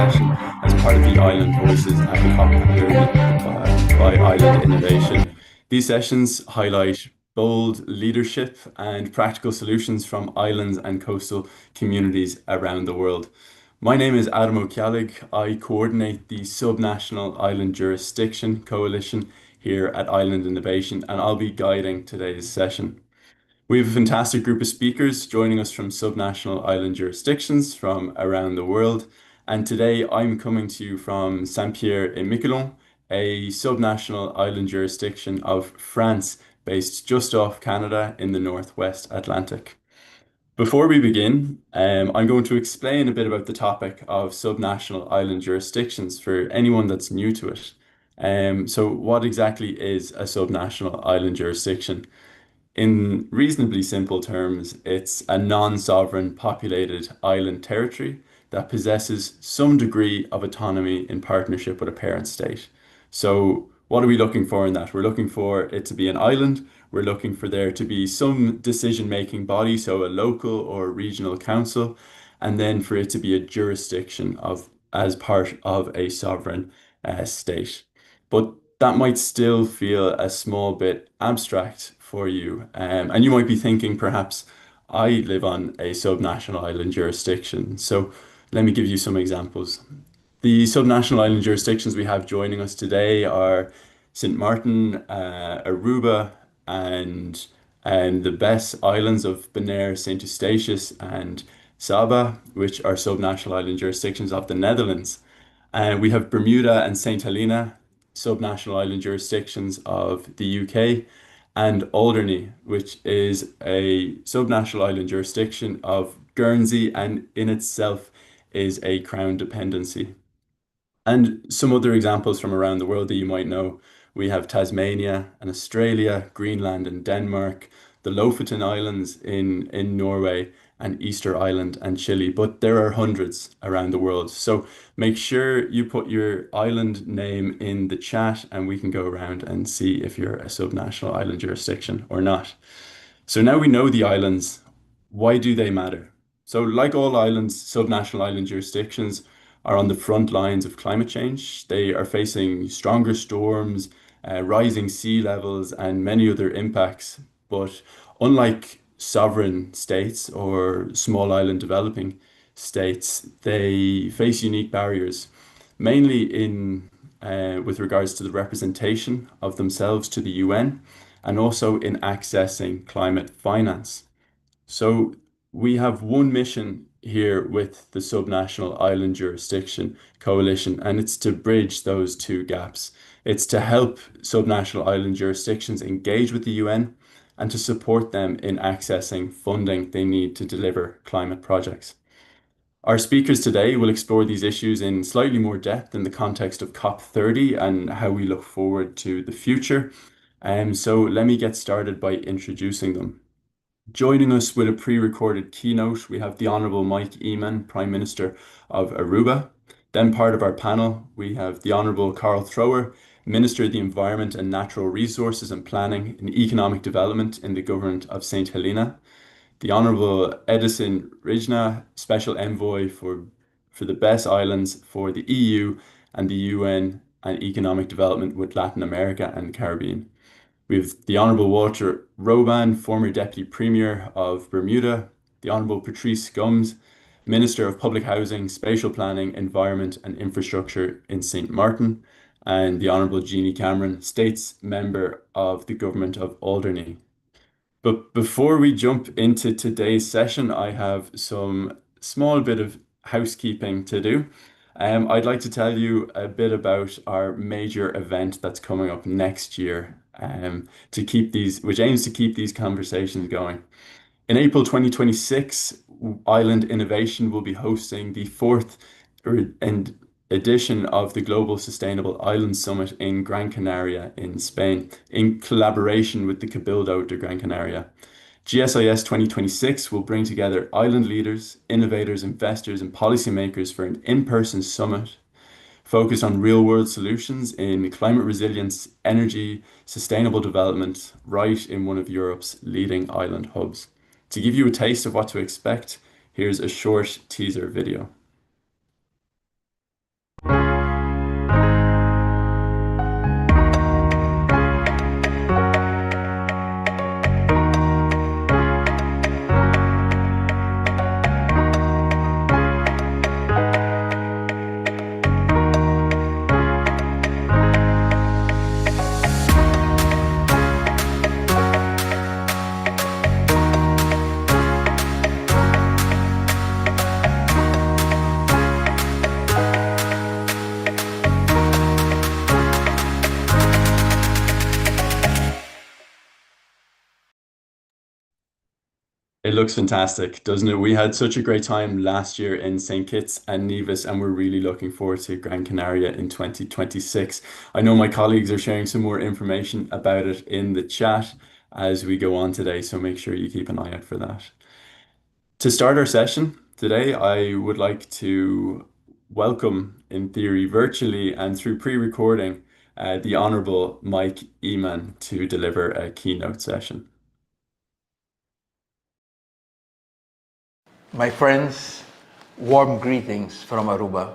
session as part of the Island Voices at COP30 by Island Innovation. These sessions highlight bold leadership and practical solutions from islands and coastal communities around the world. My name is Adam O'Cialig. I coordinate the Subnational Island Jurisdiction Coalition here at Island Innovation, and I'll be guiding today's session. We have a fantastic group of speakers joining us from subnational island jurisdictions from around the world. And today I'm coming to you from Saint-Pierre-et-Miquelon, a subnational island jurisdiction of France based just off Canada in the Northwest Atlantic. Before we begin, I'm going to explain a bit about the topic of subnational island jurisdictions for anyone that's new to it. So what exactly is a subnational island jurisdiction? In reasonably simple terms, it's a non-sovereign populated island territory that possesses some degree of autonomy in partnership with a parent state. So what are we looking for in that? We're looking for it to be an island. We're looking for there to be some decision-making body, so a local or regional council, and then for it to be a jurisdiction as part of a sovereign state. But that might still feel a small bit abstract for you. And you might be thinking, perhaps, I live on a subnational island jurisdiction. So let me give you some examples. The subnational island jurisdictions we have joining us today are St. Martin, Aruba, and the Bess Islands of Bonaire, St. Eustatius, and Saba, which are subnational island jurisdictions of the Netherlands. And we have Bermuda and St. Helena, subnational island jurisdictions of the UK, and Alderney, which is a subnational island jurisdiction of Guernsey and in itself is a crown dependency. And some other examples from around the world that you might know. We have Tasmania and Australia, Greenland and Denmark, the Lofoten Islands in Norway, and Easter Island and Chile, but there are hundreds around the world. So make sure you put your island name in the chat and we can go around and see if you're a subnational island jurisdiction or not. So now we know the islands. Why do they matter? So like all islands, subnational island jurisdictions are on the front lines of climate change. They are facing stronger storms, rising sea levels, and many other impacts. But unlike sovereign states or small island developing states, they face unique barriers, mainly in with regards to the representation of themselves to the UN and also in accessing climate finance. So we have one mission here with the Subnational Island Jurisdiction Coalition, and it's to bridge those two gaps. It's to help subnational island jurisdictions engage with the UN and to support them in accessing funding they need to deliver climate projects. Our speakers today will explore these issues in slightly more depth in the context of COP30 and how we look forward to the future. So let me get started by introducing them. Joining us with a pre-recorded keynote, we have the Honourable Mike Eman, Prime Minister of Aruba. Then part of our panel, we have the Honourable Carl Thrower, Minister of the Environment and Natural Resources and Planning and Economic Development in the Government of St. Helena. The Honourable Edison Rijna, Special Envoy for the Bess Islands for the EU and the UN and Economic Development with Latin America and Caribbean. We have the Honourable Walter Roban, former Deputy Premier of Bermuda, the Honourable Patrice Gums, Minister of Public Housing, Spatial Planning, Environment and Infrastructure in St. Martin, and the Honourable Jeannie Cameron, States Member of the Government of Alderney. But before we jump into today's session, I have some small bit of housekeeping to do. I'd like to tell you a bit about our major event that's coming up next year, which aims to keep these conversations going. In April 2026, Island Innovation will be hosting the fourth edition of the Global Sustainable Island Summit in Gran Canaria in Spain, in collaboration with the Cabildo de Gran Canaria. GSIS 2026 will bring together island leaders, innovators, investors, and policymakers for an in-person summit focused on real-world solutions in climate resilience, energy, sustainable development, right in one of Europe's leading island hubs. To give you a taste of what to expect, here's a short teaser video. It looks fantastic, doesn't it? We had such a great time last year in St. Kitts and Nevis, and we're really looking forward to Gran Canaria in 2026. I know my colleagues are sharing some more information about it in the chat as we go on today, so make sure you keep an eye out for that. To start our session today, I would like to welcome, in theory, virtually and through pre-recording, the Honourable Mike Eman to deliver a keynote session. My friends, warm greetings from Aruba,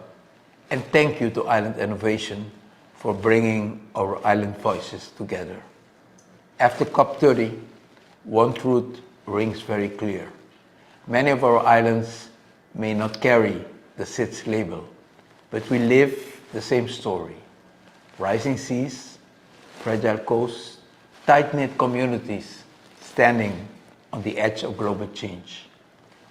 and thank you to Island Innovation for bringing our island voices together. After COP30, one truth rings very clear. Many of our islands may not carry the SIDS label, but we live the same story. Rising seas, fragile coasts, tight-knit communities standing on the edge of global change.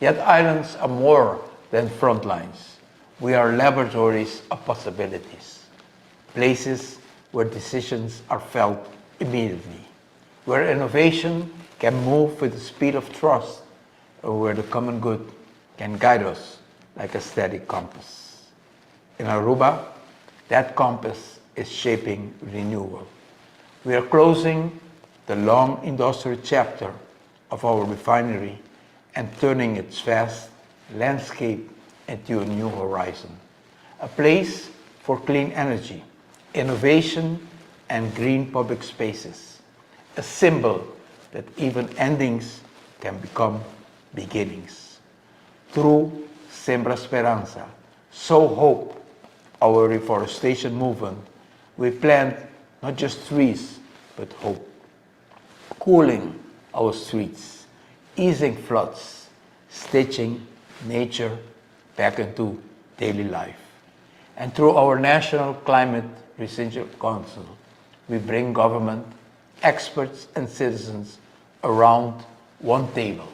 Yet islands are more than front lines. We are laboratories of possibilities, places where decisions are felt immediately, where innovation can move with the speed of trust, or where the common good can guide us like a steady compass. In Aruba, that compass is shaping renewal. We are closing the long industrial chapter of our refinery and turning its vast landscape into a new horizon. A place for clean energy, innovation, and green public spaces. A symbol that even endings can become beginnings. Through Sembra Speranza, sow hope, our reforestation movement, we plant not just trees, but hope. Cooling our streets, easing floods, stitching nature back into daily life. And through our National Climate Resilience Council, we bring government, experts, and citizens around one table,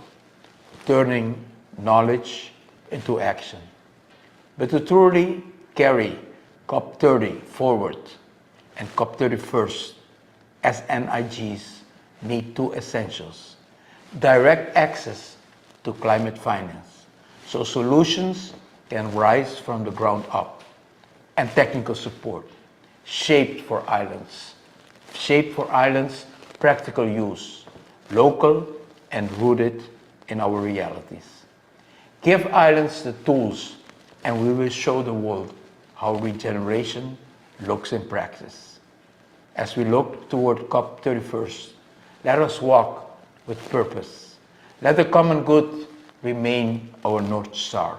turning knowledge into action. But to truly carry COP30 forward and COP31st, SNIJs need two essentials: direct access to climate finance, so solutions can rise from the ground up, and technical support, shaped for islands, practical use, local and rooted in our realities. Give islands the tools, and we will show the world how regeneration looks in practice. As we look toward COP31st, let us walk with purpose. Let the common good remain our North Star.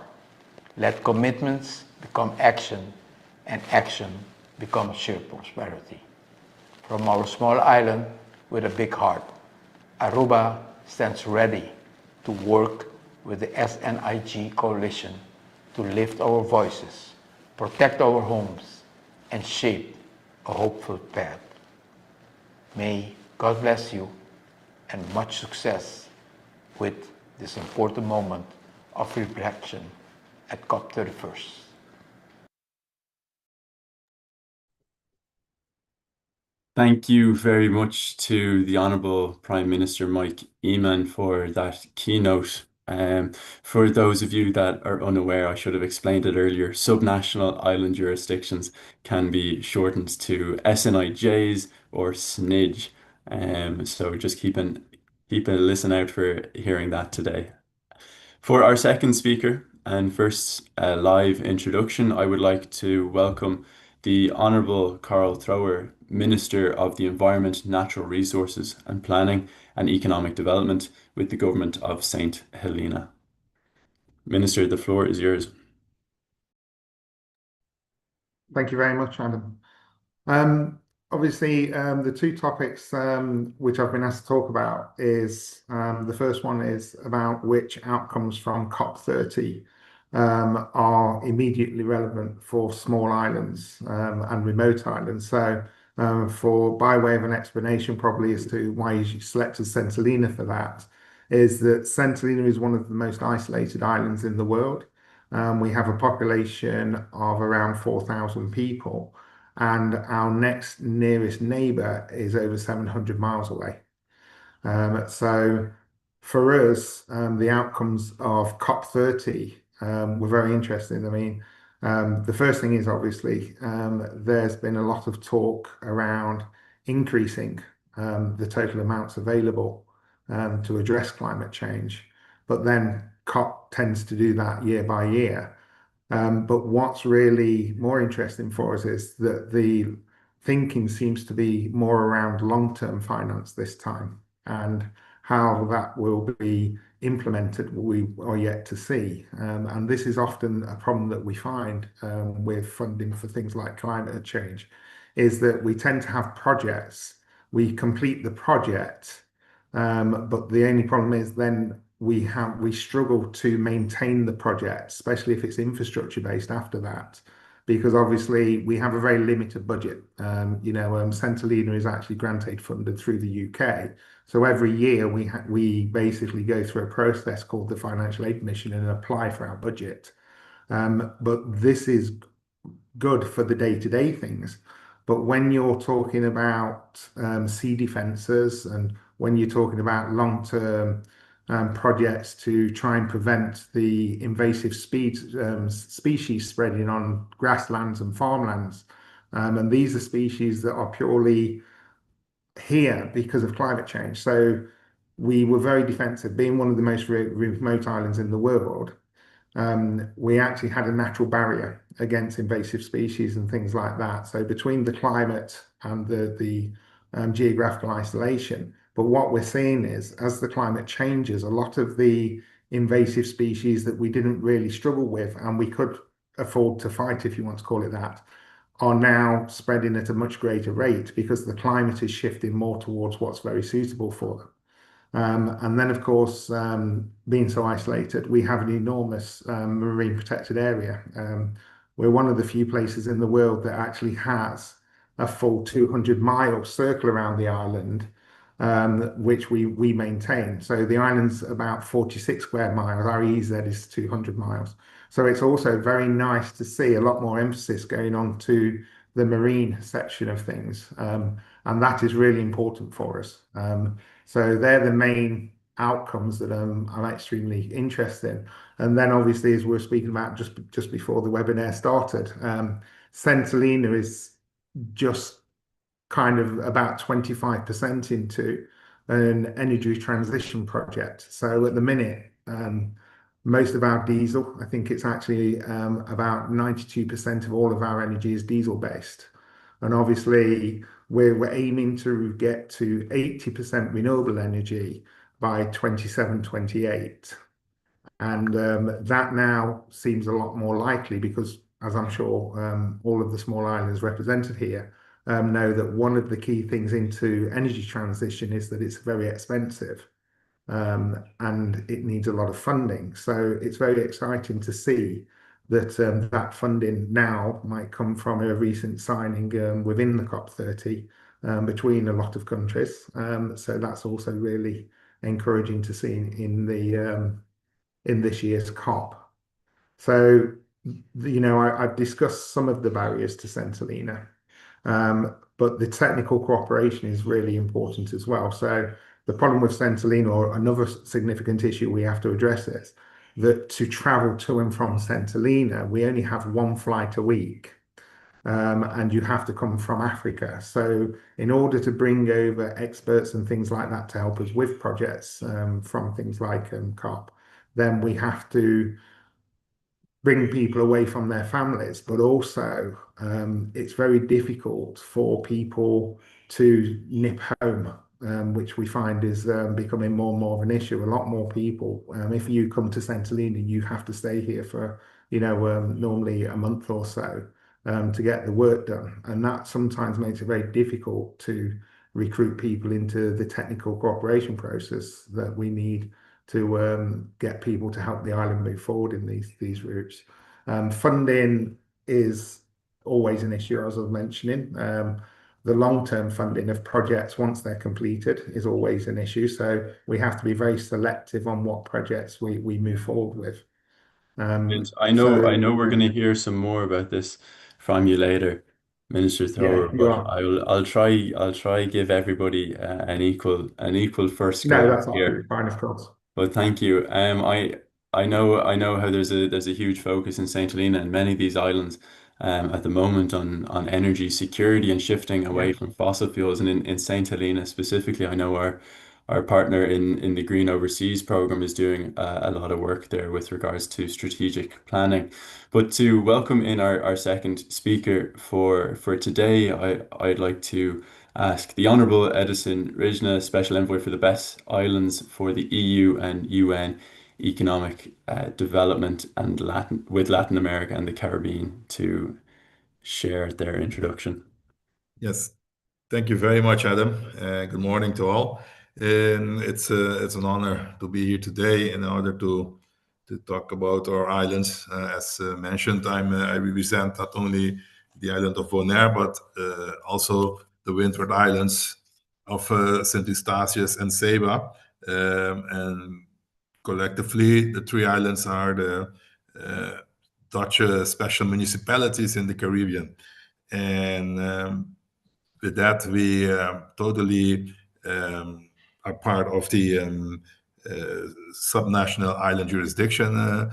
Let commitments become action, and action become shared prosperity. From our small island with a big heart, Aruba stands ready to work with the SNIJ Coalition to lift our voices, protect our homes, and shape a hopeful path. May God bless you and much success with this important moment of reflection at COP31st. Thank you very much to the Honourable Prime Minister Mike Eman for that keynote. For those of you that are unaware, I should have explained it earlier. Subnational Island Jurisdictions can be shortened to SNIJs or SNIJ. So just keep a listen out for hearing that today. For our second speaker and first live introduction, I would like to welcome the Honourable Carl Thrower, Minister of the Environment, Natural Resources and Planning and Economic Development with the Government of St. Helena. Minister, the floor is yours. Thank you very much, Adam. Obviously, the two topics which I've been asked to talk about is the first one is about which outcomes from COP30 are immediately relevant for small islands and remote islands. So, by way of an explanation, probably as to why you selected St. Helena for that, is that St. Helena is one of the most isolated islands in the world. We have a population of around 4,000 people, and our next nearest neighbour is over 700 miles away. So for us, the outcomes of COP30 were very interesting. I mean, the first thing is obviously there's been a lot of talk around increasing the total amounts available to address climate change, but then COP tends to do that year by year. But what's really more interesting for us is that the thinking seems to be more around long-term finance this time, and how that will be implemented, we are yet to see. And this is often a problem that we find with funding for things like climate change, is that we tend to have projects, we complete the project, but the only problem is then we struggle to maintain the project, especially if it's infrastructure based after that, because obviously we have a very limited budget. Centilina is actually grant aid funded through the UK. So every year we basically go through a process called the Financial Aid Mission and apply for our budget. But this is good for the day-to-day things. But when you're talking about sea defences, and when you're talking about long-term projects to try and prevent the invasive species spreading on grasslands and farmlands, and these are species that are purely here because of climate change. So we were very defensive, being one of the most remote islands in the world. We actually had a natural barrier against invasive species and things like that. So between the climate and the geographical isolation, but what we're seeing is as the climate changes, a lot of the invasive species that we didn't really struggle with and we could afford to fight, if you want to call it that, are now spreading at a much greater rate because the climate is shifting more towards what's very suitable for them. And then, of course, being so isolated, we have an enormous marine protected area. We're one of the few places in the world that actually has a full 200-mile circle around the island, which we maintain. So the island's about 46 square miles. Our EZ is 200 miles. So it's also very nice to see a lot more emphasis going on to the marine section of things. And that is really important for us. So they're the main outcomes that I'm extremely interested in. And then obviously, as we were speaking about just before the webinar started, Centilina is just kind of about 25% into an energy transition project. So at the minute, most of our diesel, I think it's actually about 92% of all of our energy is diesel based. And obviously, we're aiming to get to 80% renewable energy by 27, 28. And that now seems a lot more likely because, as I'm sure all of the small islands represented here know, that one of the key things into energy transition is that it's very expensive and it needs a lot of funding. So it's very exciting to see that that funding now might come from a recent signing within the COP30 between a lot of countries. So that's also really encouraging to see in this year's COP. So, I've discussed some of the barriers to Centilina, but the technical cooperation is really important as well. So the problem with Centilina, or another significant issue we have to address, is that to travel to and from Centilina, we only have one flight a week. And you have to come from Africa. So in order to bring over experts and things like that to help us with projects from things like COP, then we have to bring people away from their families, but also it's very difficult for people to nip home, which we find is becoming more and more of an issue. A lot more people, if you come to Centilina, you have to stay here for, normally a month or so to get the work done. And that sometimes makes it very difficult to recruit people into the technical cooperation process that we need to get people to help the island move forward in these routes. Funding is always an issue, as I was mentioning. The long-term funding of projects once they're completed is always an issue. So we have to be very selective on what projects we move forward with. And I know we're going to hear some more about this from you later. Minister Yeah, Thrower, you but are. I'll try give everybody an equal first No, go that's here. absolutely fine, of course. Well, thank you. I know how there's a huge focus in Saint Helena and many of these islands at the moment on energy security and shifting away Yeah. from fossil fuels. And in Saint Helena specifically, I know our partner in the Green Overseas program is doing a lot of work there with regards to strategic planning. But to welcome in our second speaker for today, I'd like to ask the Honourable Edison Rijna, Special Envoy for the Best Islands for the EU and UN Economic Development and Latin America and the Caribbean, to share their introduction. Yes, thank you very much, Adam. Good morning to all. It's an honor to be here today in order to talk about our islands. As mentioned, I represent not only the island of Bonaire, but also the Windward Islands of St. Eustatius and Saba. And collectively, the three islands are the Dutch special municipalities in the Caribbean. And with that, we totally are part of the Subnational Island Jurisdiction.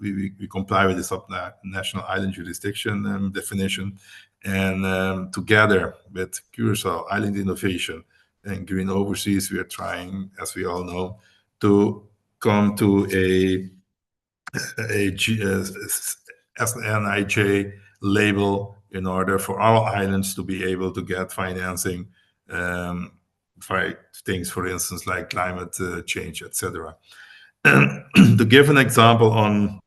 We comply with the Subnational Island Jurisdiction definition. And together with Curacao, Island Innovation, and Green Overseas, we are trying, as we all know, to come to a SNIJ label in order for our islands to be able to get financing for things, for instance, like climate change, etc. To give an example on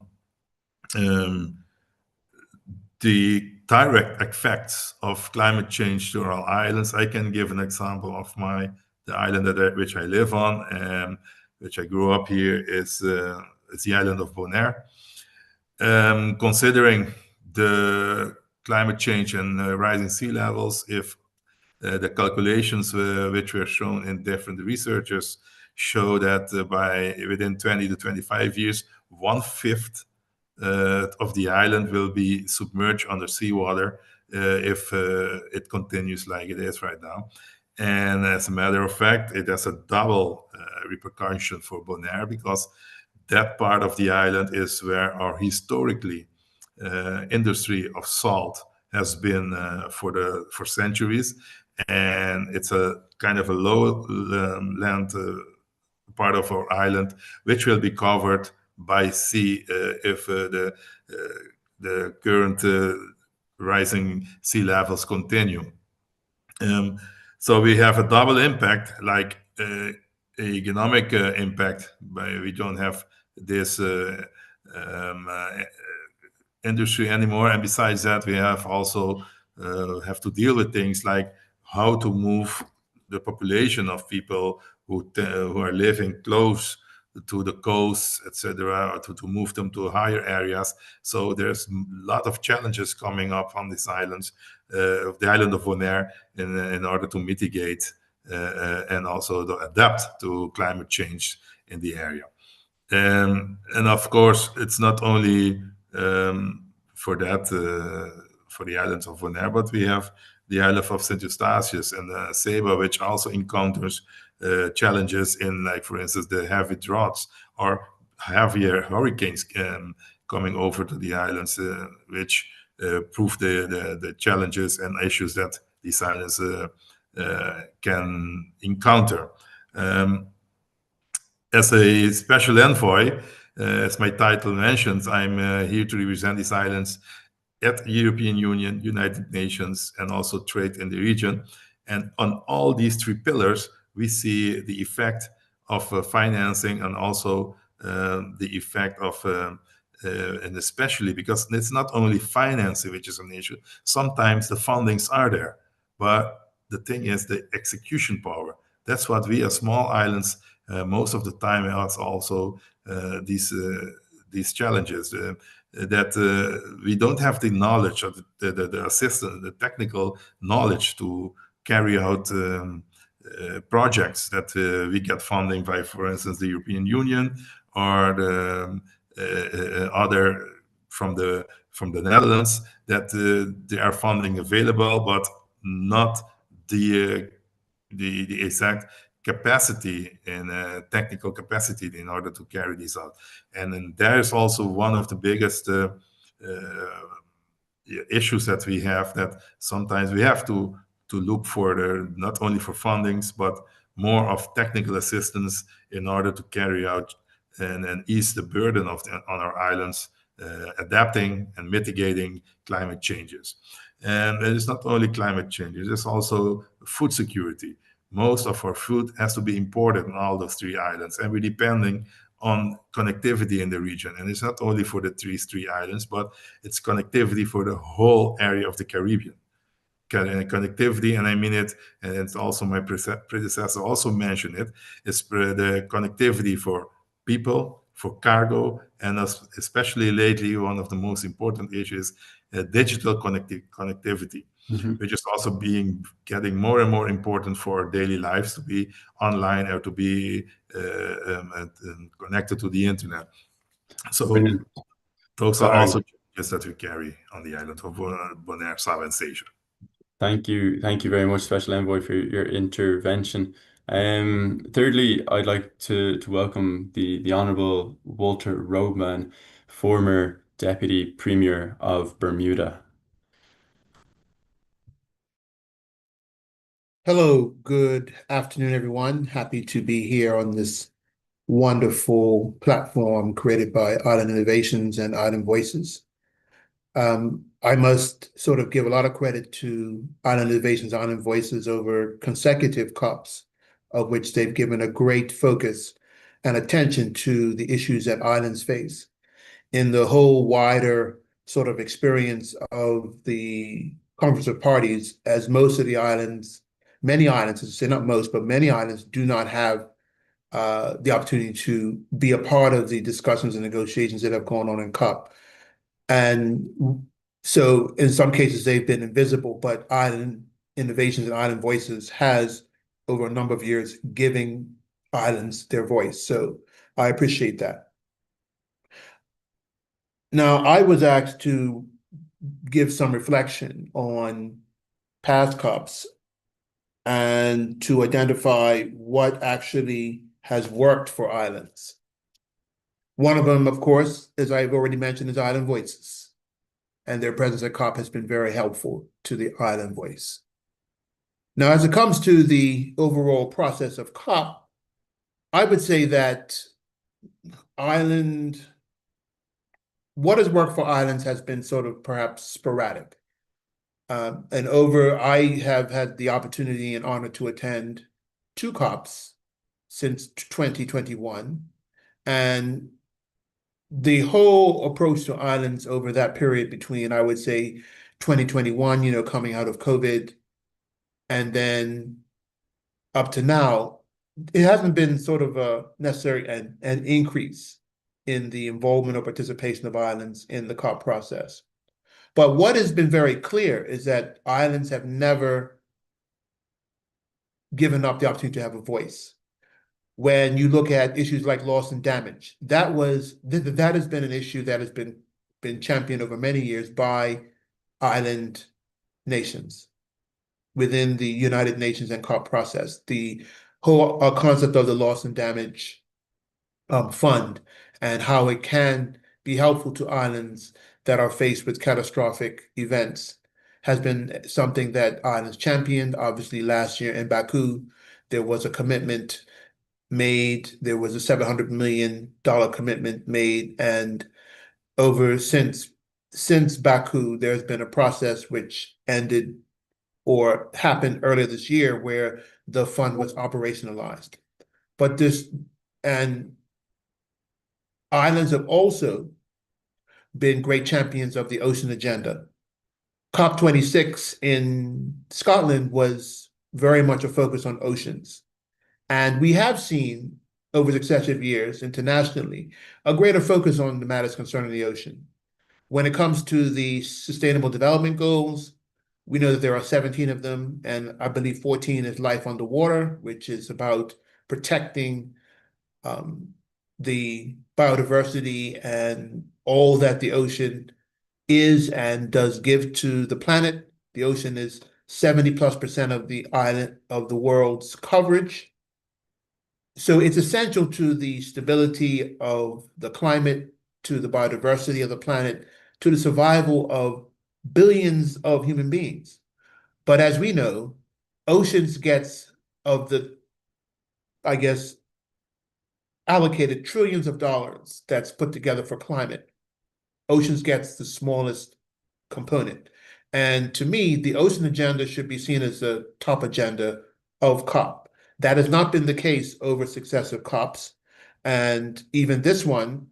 the direct effects of climate change to our islands, I can give an example of the island which I live on and which I grew up here is the island of Bonaire. Considering the climate change and rising sea levels, if the calculations which were shown in different researchers show that within 20 to 25 years, 1/5 of the island will be submerged under seawater if it continues like it is right now. And as a matter of fact, it has a double repercussion for Bonaire, because that part of the island is where our historically industry of salt has been for centuries, and it's a kind of a low land part of our island which will be covered by sea if the current rising sea levels continue. So we have a double impact, like economic impact, but we don't have this industry anymore. And besides that, we have also have to deal with things like how to move the population of people who are living close to the coast, etc., to move them to higher areas. So there's a lot of challenges coming up on these islands, the island of Bonaire, in order to mitigate and also to adapt to climate change in the area. And of course, it's not only for that, for the islands of Bonaire, but we have the island of St. Eustatius and Saba, which also encounters challenges in, like, for instance, the heavy droughts or heavier hurricanes coming over to the islands, which prove the challenges and issues that these islands can encounter. As a special envoy, as my title mentions, I'm here to represent these islands at the European Union, United Nations, and also trade in the region. And on all these three pillars, we see the effect of financing, and also the effect of, and especially because it's not only financing which is an issue. Sometimes the fundings are there, but the thing is the execution power. That's what we as small islands most of the time has also these challenges. That we don't have the knowledge of the assistance, the technical knowledge to carry out projects that we get funding by, for instance, the European Union or the other from the Netherlands that there are funding available, but not the exact capacity and technical capacity in order to carry these out. And then there is also one of the biggest issues that we have, that sometimes we have to look for not only for fundings, but more of technical assistance in order to carry out and ease the burden on our islands, adapting and mitigating climate changes. And it is not only climate changes, it's also food security. Most of our food has to be imported on all those 3 islands, and we're depending on connectivity in the region. And it's not only for the 3 islands, but it's connectivity for the whole area of the Caribbean. Connectivity, and I mean it, and it's also my predecessor also mentioned it, is the connectivity for people, for cargo, and especially lately, one of the most important issues, digital connectivity, which is also getting more and more important for our daily lives, to be online or to be connected to the internet. So Brilliant. those are also challenges that we carry on the island of Bonaire, Sava, and Seja. Thank you very much, Special Envoy, for your intervention. Thirdly, I'd like to welcome the Honourable Walter Robeman, former Deputy Premier of Bermuda. Hello, good afternoon, everyone. Happy to be here on this wonderful platform created by Island Innovations and Island Voices. I must sort of give a lot of credit to Island Innovations, Island Voices over consecutive COPs, of which they've given a great focus and attention to the issues that islands face. In the whole wider sort of experience of the Conference of Parties, as most of the islands, many islands, I say not most, but many islands do not have the opportunity to be a part of the discussions and negotiations that have gone on in COP. And so in some cases, they've been invisible, but Island Innovations and Island Voices has, over a number of years, giving islands their voice. So I appreciate that. Now, I was asked to give some reflection on past COPs and to identify what actually has worked for islands. One of them, of course, as I've already mentioned, is Island Voices. And their presence at COP has been very helpful to the island voice. Now, as it comes to the overall process of COP, I would say that what has worked for islands has been sort of perhaps sporadic. I have had the opportunity and honor to attend 2 COPs since 2021. And the whole approach to islands over that period between, I would say, 2021, coming out of COVID, and then up to now, it hasn't been sort of a necessary an increase in the involvement or participation of islands in the COP process. But what has been very clear is that islands have never given up the opportunity to have a voice. When you look at issues like loss and damage, that has been an issue that has been championed over many years by island nations within the United Nations and COP process. The whole concept of the loss and damage fund and how it can be helpful to islands that are faced with catastrophic events has been something that islands championed. Obviously, last year in Baku, there was a commitment made. There was a $700 million commitment made, and since Baku, there's been a process which ended or happened earlier this year where the fund was operationalized. And islands have also been great champions of the ocean agenda. COP26 in Scotland was very much a focus on oceans. And we have seen over successive years internationally a greater focus on the matters concerning the ocean. When it comes to the Sustainable Development Goals, we know that there are 17 of them, and I believe 14 is life underwater, which is about protecting the biodiversity and all that the ocean is and does give to the planet. The ocean is 70+% of the island of the world's coverage. So it's essential to the stability of the climate, to the biodiversity of the planet, to the survival of billions of human beings. But as we know, oceans gets of the, I guess, allocated trillions of dollars that's put together for climate. Oceans gets the smallest component. And to me, the ocean agenda should be seen as the top agenda of COP. That has not been the case over successive COPs. And even this one,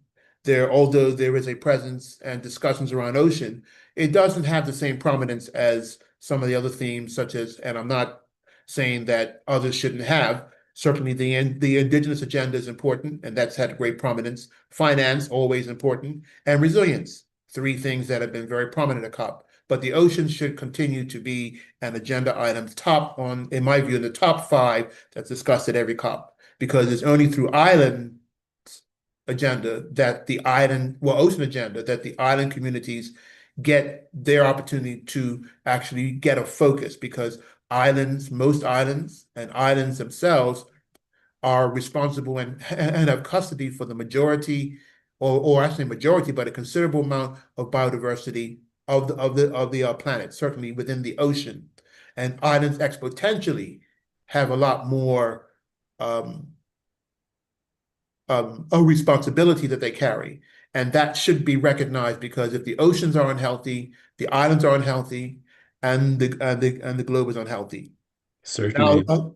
although there is a presence and discussions around ocean, it doesn't have the same prominence as some of the other themes, such as, and I'm not saying that others shouldn't have, certainly the indigenous agenda is important, and that's had great prominence. Finance, always important, and resilience, three things that have been very prominent at COP. But the ocean should continue to be an agenda item, top on, in my view, in the top 5 that's discussed at every COP, because it's only through island agenda that the island, well, ocean agenda, that the island communities get their opportunity to actually get a focus, because islands, most islands and islands themselves are responsible and have custody for the majority, or actually majority, but a considerable amount of biodiversity of the planet, certainly within the ocean. And islands exponentially have a lot more a responsibility that they carry. And that should be recognized, because if the oceans are unhealthy, the islands are unhealthy, and the globe is unhealthy. Certainly. Now,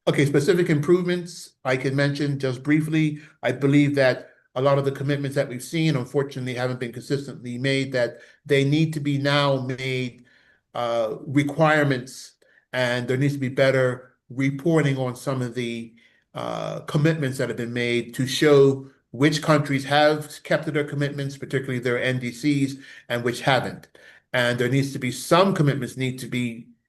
okay, specific improvements I can mention just briefly. I believe that a lot of the commitments that we've seen, unfortunately, haven't been consistently made, that they need to be now made requirements, and there needs to be better reporting on some of the commitments that have been made to show which countries have kept to their commitments, particularly their NDCs, and which haven't. And there needs to be some commitments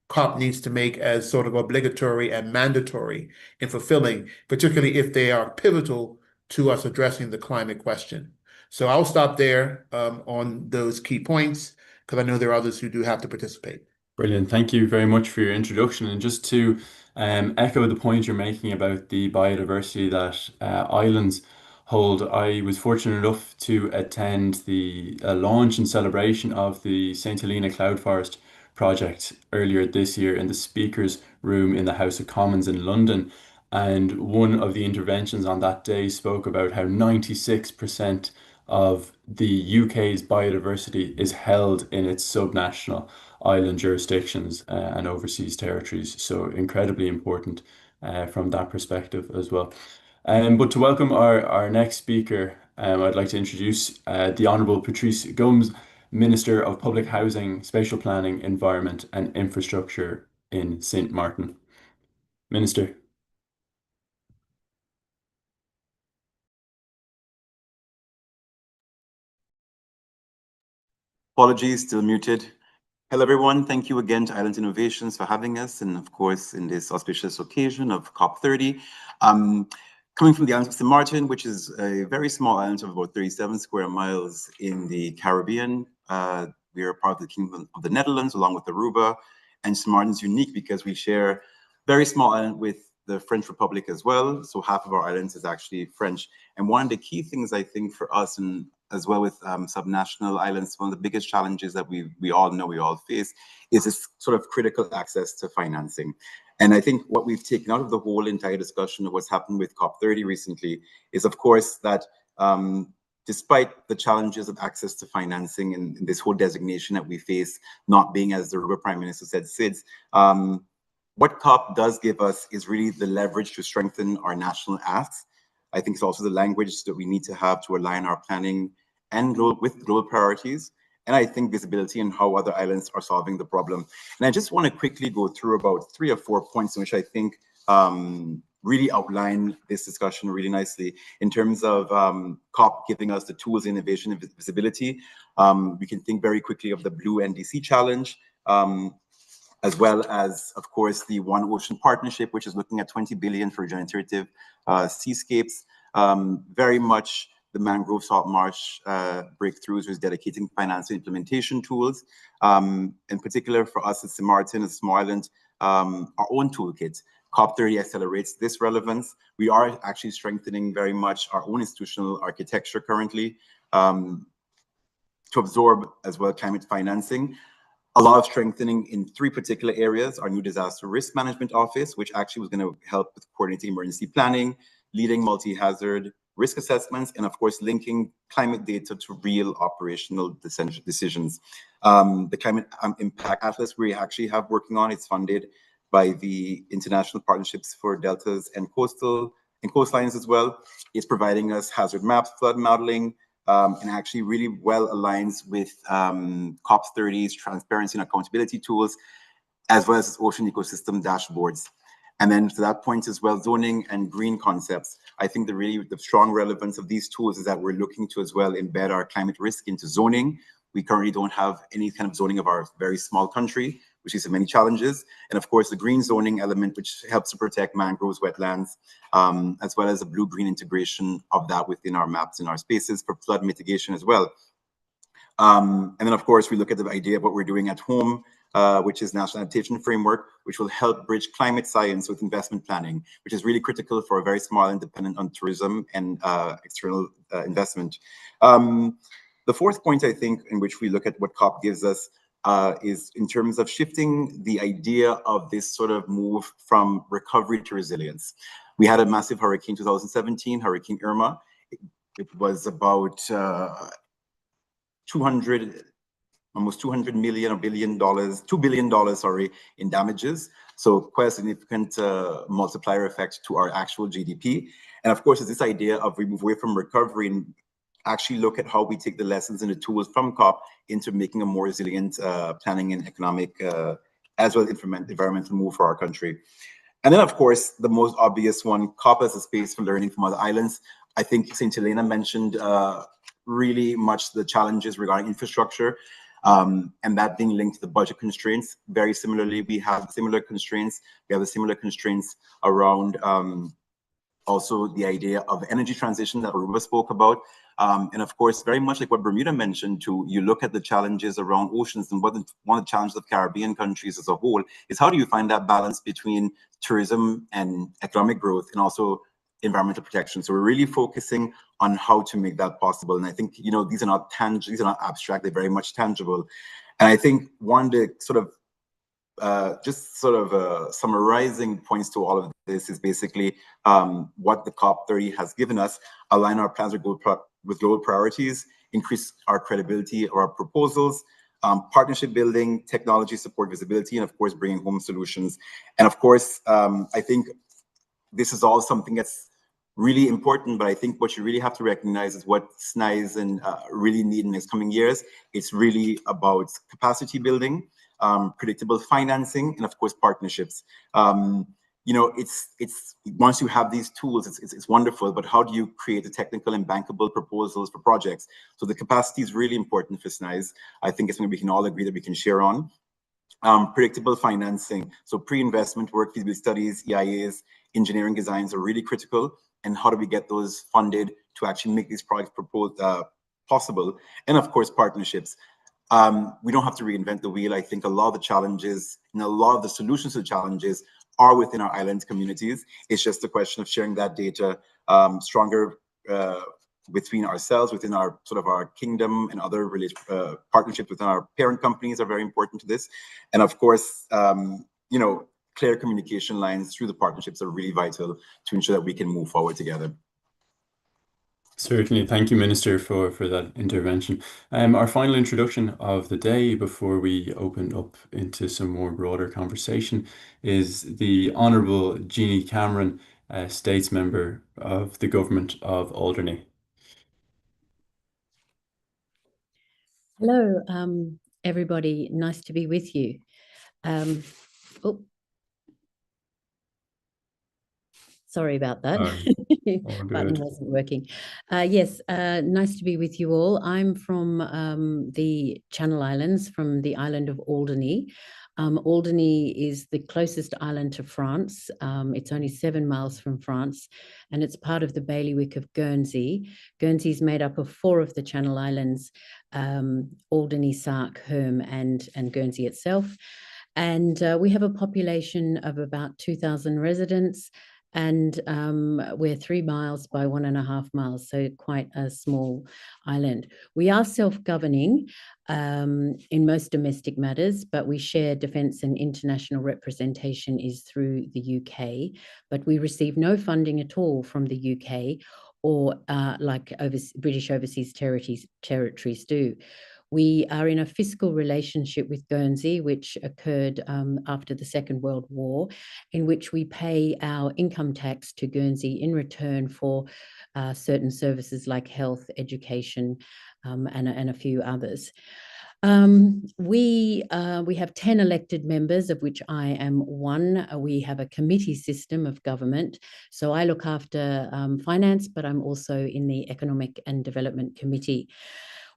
COP needs to make as sort of obligatory and mandatory in fulfilling, particularly if they are pivotal to us addressing the climate question. So I'll stop there on those key points, because I know there are others who do have to participate. Brilliant. Thank you very much for your introduction. And just to echo the point you're making about the biodiversity that islands hold, I was fortunate enough to attend the launch and celebration of the St. Helena Cloud Forest project earlier this year in the speakers room in the House of Commons in London. And one of the interventions on that day spoke about how 96% of the UK's biodiversity is held in its subnational island jurisdictions and overseas territories. So incredibly important from that perspective as well. But to welcome our next speaker, I'd like to introduce the Honourable Patrice Gomes, Minister of Public Housing, Spatial Planning, Environment and Infrastructure in St. Martin. Minister. Apologies, still muted. Hello, everyone. Thank you again to Island Innovations for having us, and of course, in this auspicious occasion of COP30. Coming from the island of St. Martin, which is a very small island of about 37 square miles in the Caribbean. We are part of the Kingdom of the Netherlands, along with Aruba. And St. Martin is unique because we share a very small island with the French Republic as well. So half of our islands is actually French. And one of the key things, I think, for us, and as well with subnational islands, one of the biggest challenges that we all face is this sort of critical access to financing. And I think what we've taken out of the whole entire discussion of what's happened with COP30 recently is, of course, that despite the challenges of access to financing and this whole designation that we face, not being, as the Aruba Prime Minister said, SIDS, what COP does give us is really the leverage to strengthen our national asks. I think it's also the language that we need to have to align our planning and with global priorities. And I think visibility in how other islands are solving the problem. And I just want to quickly go through about 3 or 4 points in which I think really outline this discussion really nicely in terms of COP giving us the tools, innovation, and visibility. We can think very quickly of the Blue NDC Challenge, as well as, of course, the One Ocean Partnership, which is looking at 20 billion for regenerative seascapes. Very much the mangrove salt marsh breakthroughs was dedicating finance and implementation tools. In particular for us at St. Martin, a small island, our own toolkit. COP30 accelerates this relevance. We are actually strengthening very much our own institutional architecture currently to absorb as well climate financing. A lot of strengthening in 3 particular areas: our new disaster risk management office, which actually was going to help with coordinating emergency planning, leading multi-hazard risk assessments, and of course, linking climate data to real operational decisions. The climate impact atlas we actually have working on, it's funded by the International Partnerships for Deltas and Coastlines as well. It's providing us hazard maps, flood modeling, and actually really well aligns with COP30's transparency and accountability tools, as well as its ocean ecosystem dashboards. And then to that point as well, zoning and green concepts. I think the strong relevance of these tools is that we're looking to as well embed our climate risk into zoning. We currently don't have any kind of zoning of our very small country, which is many challenges. And of course, the green zoning element, which helps to protect mangroves, wetlands, as well as the blue-green integration of that within our maps and our spaces for flood mitigation as well. And then of course, we look at the idea of what we're doing at home, which is National Adaptation Framework, which will help bridge climate science with investment planning, which is really critical for a very small and dependent on tourism and external investment. The fourth point, I think, in which we look at what COP gives us is in terms of shifting the idea of this sort of move from recovery to resilience. We had a massive hurricane 2017, Hurricane Irma. It was about almost $200 million or $2 billion, sorry, in damages. So quite a significant multiplier effect to our actual GDP. And of course, it's this idea of we move away from recovery and actually look at how we take the lessons and the tools from COP into making a more resilient planning and economic, as well as environmental move for our country. And then, of course, the most obvious one, COP as a space for learning from other islands. I think St. Helena mentioned really much the challenges regarding infrastructure, and that being linked to the budget constraints. Very similarly, we have similar constraints. We have the similar constraints around also the idea of energy transition that Aruba spoke about. And of course, very much like what Bermuda mentioned too, you look at the challenges around oceans, and one of the challenges of Caribbean countries as a whole is how do you find that balance between tourism and economic growth and also environmental protection. So we're really focusing on how to make that possible. And I think, you know, these are not tangible, these are not abstract, they're very much tangible. And I think one of the sort of summarizing points to all of this is basically what the COP30 has given us: align our plans with global priorities, increase our credibility of our proposals, partnership building, technology support, visibility, and of course, bringing home solutions. And of course, I think this is all something that's really important, but I think what you really have to recognize is what SNIJs and really need in the next coming years. It's really about capacity building, predictable financing, and of course, partnerships. You know, it's once you have these tools, it's wonderful, but how do you create the technical and bankable proposals for projects? So the capacity is really important for SNIJs. I think it's something we can all agree that we can share on. Predictable financing, so pre-investment work, feasibility studies, EIAs, engineering designs are really critical. And how do we get those funded to actually make these projects possible? And of course, partnerships. We don't have to reinvent the wheel. I think a lot of the challenges and a lot of the solutions to the challenges are within our island communities. It's just a question of sharing that data stronger between ourselves, within our sort of our kingdom, and other partnerships within our parent companies are very important to this. And of course, you know, clear communication lines through the partnerships are really vital to ensure that we can move forward together. Certainly. Thank you, Minister, for that intervention. Our final introduction of the day before we open up into some more broader conversation is the Honourable Jeannie Cameron, States Member of the Government of Alderney. Hello, everybody. Nice to be with you. Sorry about that. Button wasn't working. Yes, nice to be with you all. I'm from the Channel Islands, from the island of Alderney. Alderney is the closest island to France. It's only 7 miles from France, and it's part of the bailiwick of Guernsey. Guernsey is made up of 4 of the Channel Islands, Alderney, Sark, Herm, and Guernsey itself. And we have a population of about 2,000 residents, and we're 3 miles by 1.5 miles, so quite a small island. We are self-governing in most domestic matters, but we share defence and international representation is through the UK, but we receive no funding at all from the UK or like British overseas territories do. We are in a fiscal relationship with Guernsey, which occurred after the Second World War, in which we pay our income tax to Guernsey in return for certain services like health, education, and a few others. We have 10 elected members, of which I am one. We have a committee system of government. So I look after finance, but I'm also in the Economic and Development Committee.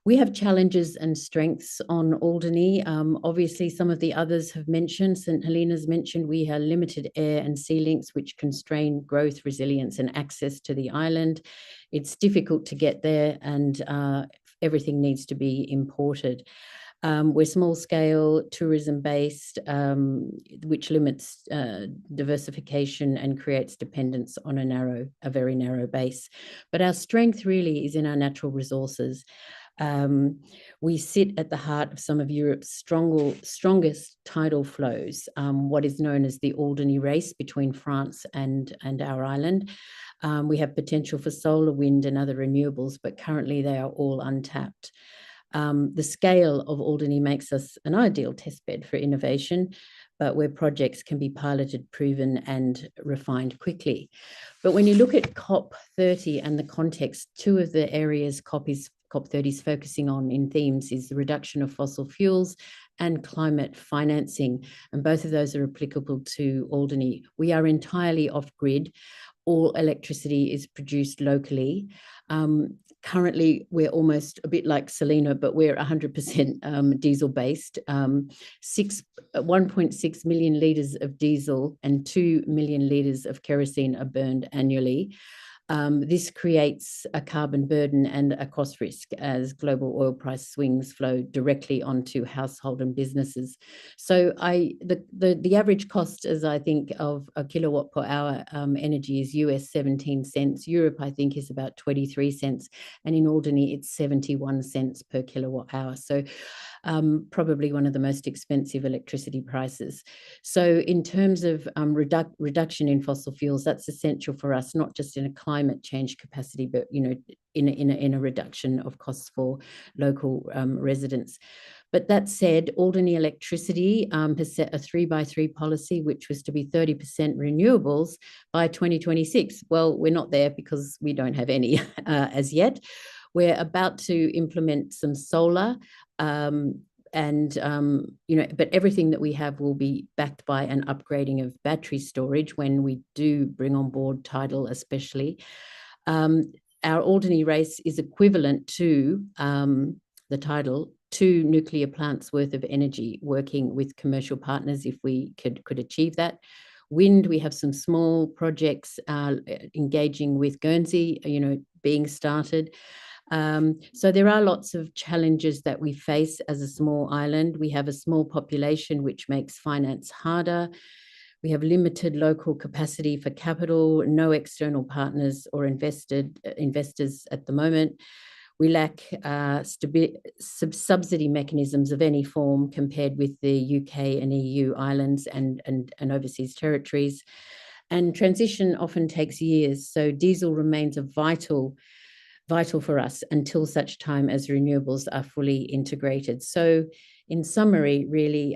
We have challenges and strengths on Alderney. Obviously, some of the others have mentioned, St. Helena's mentioned, we have limited air and sea links, which constrain growth, resilience, and access to the island. It's difficult to get there, and everything needs to be imported. We're small scale, tourism based, which limits diversification and creates dependence on a very narrow base. But our strength really is in our natural resources. We sit at the heart of some of Europe's strongest tidal flows, what is known as the Alderney Race between France and our island. We have potential for solar, wind, and other renewables, but currently they are all untapped. The scale of Alderney makes us an ideal testbed for innovation, but where projects can be piloted, proven, and refined quickly. But when you look at COP30 and the context, 2 of the areas COP30 is focusing on in themes is the reduction of fossil fuels and climate financing, and both of those are applicable to Alderney. We are entirely off-grid. All electricity is produced locally. Currently, we're almost a bit like Selena, but we're 100% diesel-based. 1.6 million litres of diesel and 2 million litres of kerosene are burned annually. This creates a carbon burden and a cost risk as global oil price swings flow directly onto household and businesses. So the average cost, as I think, of a kilowatt per hour energy is US 17 cents. Europe, I think, is about 23 cents. And in Alderney, it's 71 cents per kilowatt hour. So probably one of the most expensive electricity prices. So in terms of reduction in fossil fuels, that's essential for us, not just in a climate change capacity, but in a reduction of costs for local residents. But that said, Alderney Electricity has set a 3x3 policy, which was to be 30% renewables by 2026. Well, we're not there because we don't have any as yet. We're about to implement some solar, but everything that we have will be backed by an upgrading of battery storage when we do bring on board tidal, especially. Our Alderney Race is equivalent to the tidal, 2 nuclear plants worth of energy, working with commercial partners if we could achieve that. Wind, we have some small projects engaging with Guernsey, being started. So there are lots of challenges that we face as a small island. We have a small population, which makes finance harder. We have limited local capacity for capital, no external partners or investors at the moment. We lack subsidy mechanisms of any form compared with the UK and EU islands and overseas territories. And transition often takes years, so diesel remains a vital for us until such time as renewables are fully integrated. So in summary, really,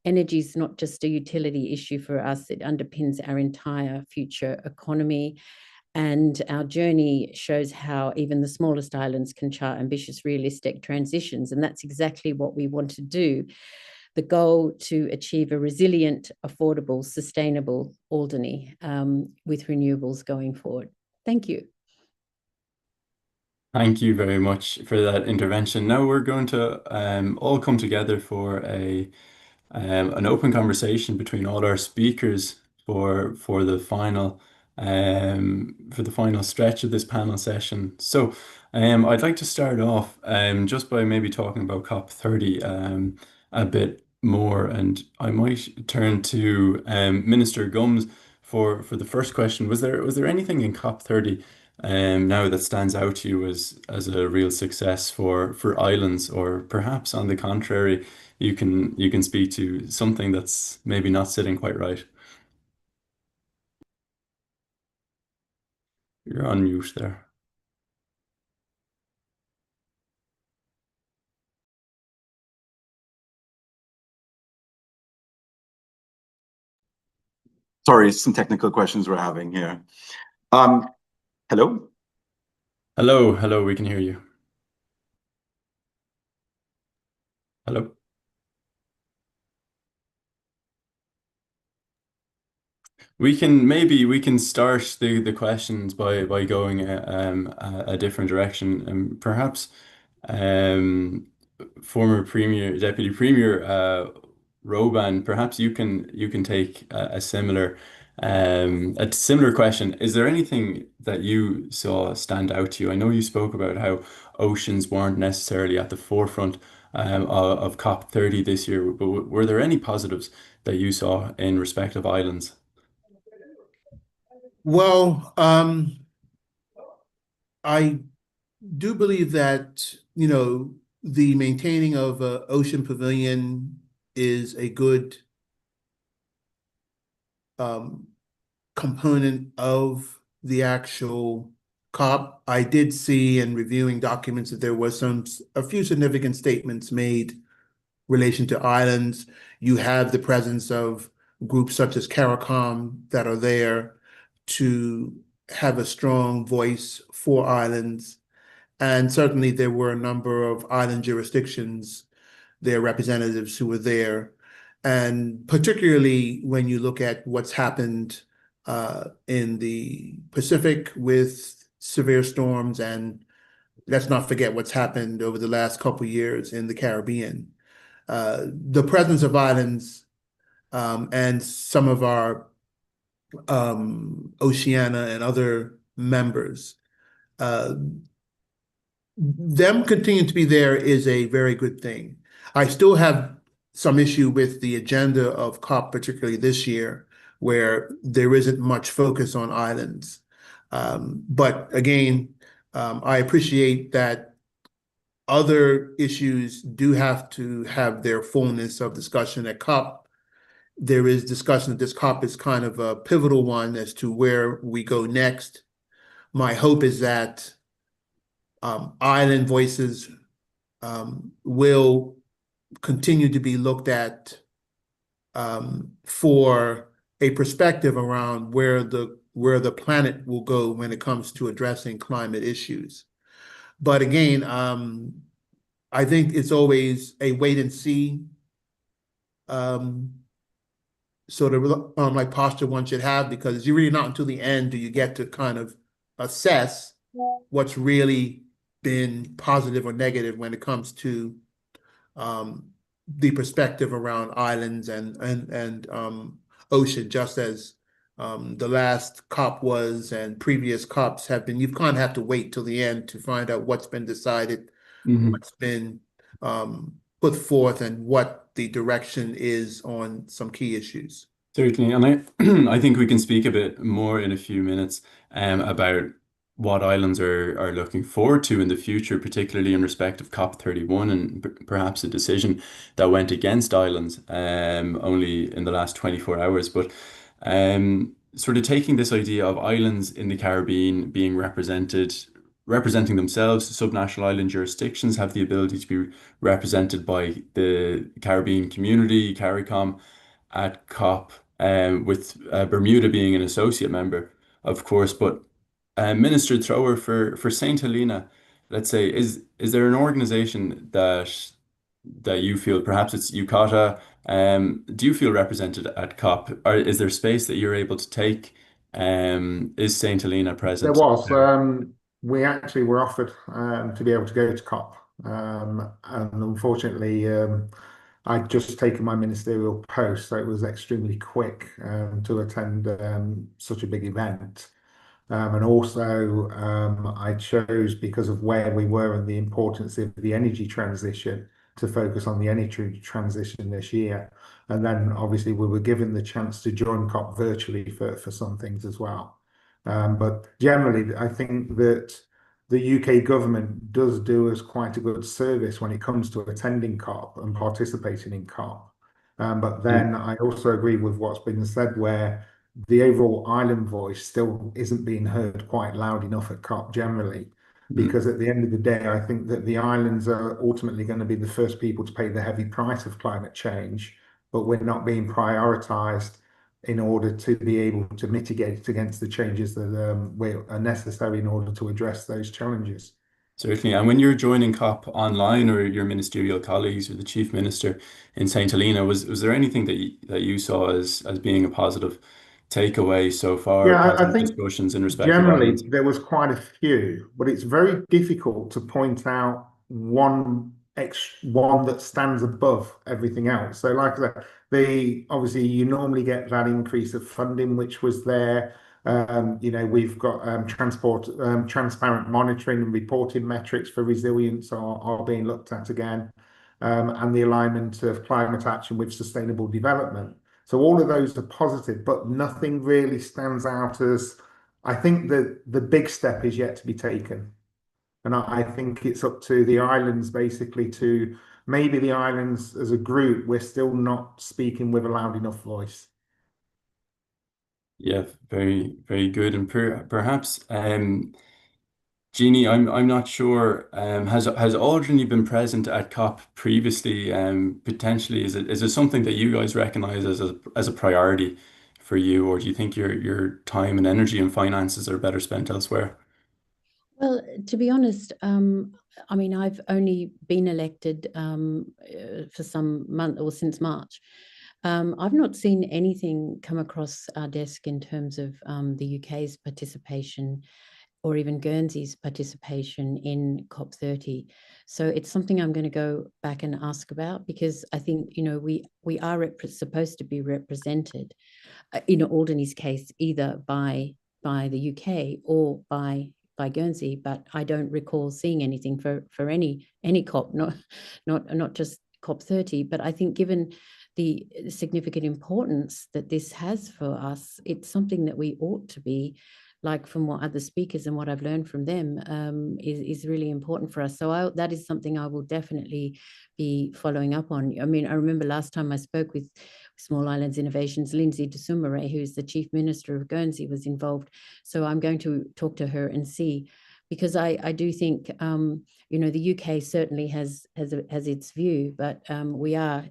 energy is not just a utility issue for us, it underpins our entire future economy. And our journey shows how even the smallest islands can chart ambitious, realistic transitions. And that's exactly what we want to do. The goal to achieve a resilient, affordable, sustainable Alderney with renewables going forward. Thank you. Thank you very much for that intervention. Now we're going to all come together for a an open conversation between all our speakers for the final stretch of this panel session. So I'd like to start off just by maybe talking about COP30 a bit more, and I might turn to Minister Gums for the first question. Was there anything in COP30 now that stands out to you as a real success for islands, or perhaps on the contrary, you can speak to something that's maybe not sitting quite right? You're on mute there. Sorry, some technical questions we're having here. Hello? Hello, we can hear you. Hello. We can start the questions by going a different direction, and perhaps um, former Deputy Premier Roban, perhaps you can take a similar question. Is there anything that you saw stand out to you? I know you spoke about how oceans weren't necessarily at the forefront of COP30 this year, but were there any positives that you saw in respect of islands? Well, I do believe that, the maintaining of a ocean pavilion is a good component of the actual COP. I did see in reviewing documents that there was a few significant statements made in relation to islands. You have the presence of groups such as CARICOM that are there to have a strong voice for islands. And certainly there were a number of island jurisdictions, their representatives who were there. And particularly when you look at what's happened in the Pacific with severe storms, and let's not forget what's happened over the last couple of years in the Caribbean. The presence of islands and some of our Oceania and other members, them continuing to be there is a very good thing. I still have some issue with the agenda of COP, particularly this year, where there isn't much focus on islands. But again, I appreciate that other issues do have to have their fullness of discussion at COP. There is discussion that this COP is kind of a pivotal one as to where we go next. My hope is that island voices will continue to be looked at for a perspective around where the planet will go when it comes to addressing climate issues. But again, I think it's always a wait and see sort of like posture one should have, because you're really not until the end do you get to kind of assess what's really been positive or negative when it comes to the perspective around islands and ocean, just as the last COP was and previous COPs have been. You kind of have to wait till the end to find out what's been decided, what's been put forth, and what the direction is on some key issues. Certainly, and I think we can speak a bit more in a few minutes about what islands are looking forward to in the future, particularly in respect of COP31 and perhaps a decision that went against islands only in the last 24 hours. But sort of taking this idea of islands in the Caribbean being representing themselves, subnational island jurisdictions have the ability to be represented by the Caribbean community, CARICOM, at COP, with Bermuda being an associate member, of course. But Minister Thrower, for Saint Helena, let's say, is there an organization that you feel, perhaps it's UCATA, do you feel represented at COP, or is there space that you're able to take? Is Saint Helena There present? was. We actually were offered to be able to go to COP, and unfortunately, I'd just taken my ministerial post, so it was extremely quick to attend such a big event. And also, I chose, because of where we were and the importance of the energy transition, to focus on the energy transition this year. And then obviously we were given the chance to join COP virtually for some things as well. But generally, I think that the UK government does do us quite a good service when it comes to attending COP and participating in COP. But then I also agree with what's been said, where the overall island voice still isn't being heard quite loud enough at COP generally. Because at the end of the day, I think that the islands are ultimately going to be the first people to pay the heavy price of climate change, but we're not being prioritized in order to be able to mitigate against the changes that are necessary in order to address those challenges. Certainly. And when you're joining COP online, or your ministerial colleagues or the Chief Minister in St. Helena, was there anything that you saw as being a positive takeaway so far, Yeah, I positive think discussions in respective generally islands? there was quite a few, but it's very difficult to point out one that stands above everything else. So, like I said, obviously you normally get that increase of funding, which was there. We've got transparent monitoring and reporting metrics for resilience are being looked at again, and the alignment of climate action with sustainable development. So all of those are positive, but nothing really stands out as, I think that the big step is yet to be taken. And I think it's up to the islands basically to, maybe the islands as a group, we're still not speaking with a loud enough voice. Yeah, very, very good. And perhaps, Jeannie, I'm not sure. Has Alderney been present at COP previously? Potentially, is it something that you guys recognize as a priority for you, or do you think your time and energy and finances are better spent elsewhere? Well, to be honest, I mean, I've only been elected for some month or since March. I've not seen anything come across our desk in terms of the UK's participation, or even Guernsey's participation in COP30. So it's something I'm going to go back and ask about, because I think, we are supposed to be represented, in Alderney's case, either by the UK or by Guernsey, but I don't recall seeing anything for any COP, not just COP30. But I think, given the significant importance that this has for us, it's something that we ought to be, like, from what other speakers and what I've learned from them, is really important for us. So that is something I will definitely be following up on. I mean, I remember last time I spoke with Small Islands Innovations, Lindsay de Soumarais, who's the Chief Minister of Guernsey, was involved. So I'm going to talk to her and see, because I do think, the UK certainly has its view, but we are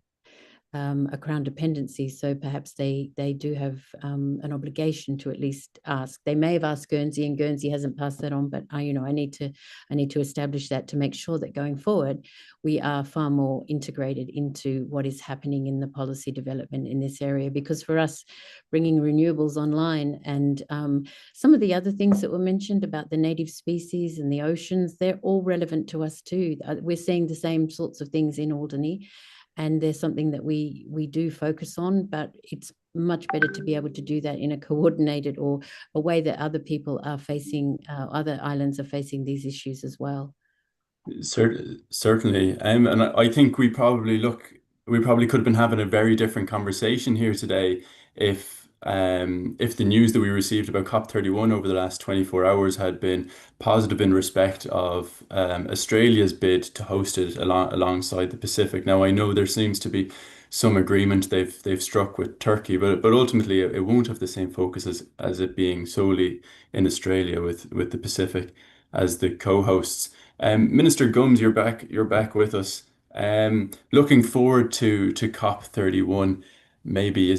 a Crown dependency, so perhaps they do have an obligation to at least ask. They may have asked Guernsey, and Guernsey hasn't passed that on, but I need to establish that, to make sure that going forward we are far more integrated into what is happening in the policy development in this area. Because for us, bringing renewables online, and some of the other things that were mentioned about the native species and the oceans, they're all relevant to us too. We're seeing the same sorts of things in Alderney, and there's something that we do focus on, but it's much better to be able to do that in a coordinated, or a way that other people are facing, other islands are facing these issues as well. Certainly. And I think we probably could have been having a very different conversation here today if the news that we received about COP31 over the last 24 hours had been positive in respect of Australia's bid to host it alongside the Pacific. Now, I know there seems to be some agreement they've struck with Turkey, but ultimately it won't have the same focus as it being solely in Australia, with the Pacific as the co-hosts. Minister Gums, you're back with us. Looking forward to COP31, maybe,